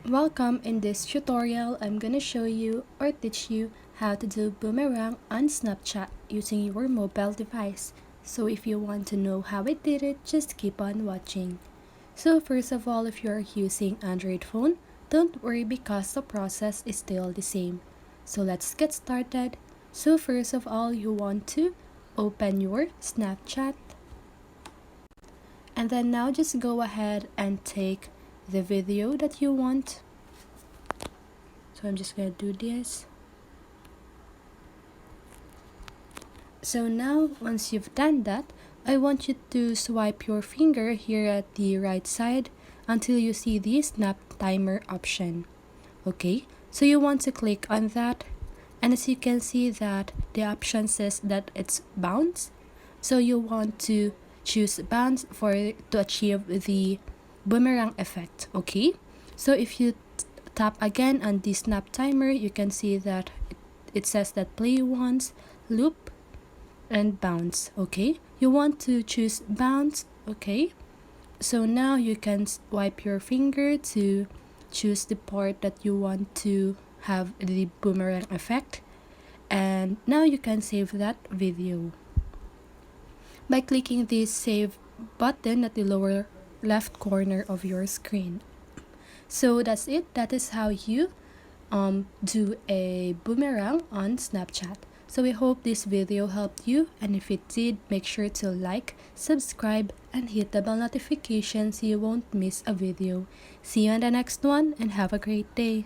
Welcome. In this tutorial, I'm gonna show you or teach you how to do Boomerang on Snapchat using your mobile device. So if you want to know how I did it, just keep on watching. So first of all, if you're using Android phone, don't worry because the process is still the same. So let's get started. So first of all, you want to open your Snapchat, and then now just go ahead and take the video that you want. So I'm just gonna do this. So now once you've done that, I want you to swipe your finger here at the right side until you see the snap timer option. Okay, so you want to click on that, and as you can see that the option says that it's bounce. So you want to choose bounce to achieve the boomerang effect. Okay, so if you tap again on the snap timer, you can see that it says that play once, loop, and bounce. Okay, you want to choose bounce. Okay, so now you can swipe your finger to choose the part that you want to have the boomerang effect, and now you can save that video by clicking the save button at the lower left corner of your screen. So that's it. That is how you do a boomerang on Snapchat. So I hope this video helped you, and if it did, make sure to like, subscribe, and hit the bell notification so you won't miss a video. See you on the next one, and have a great day.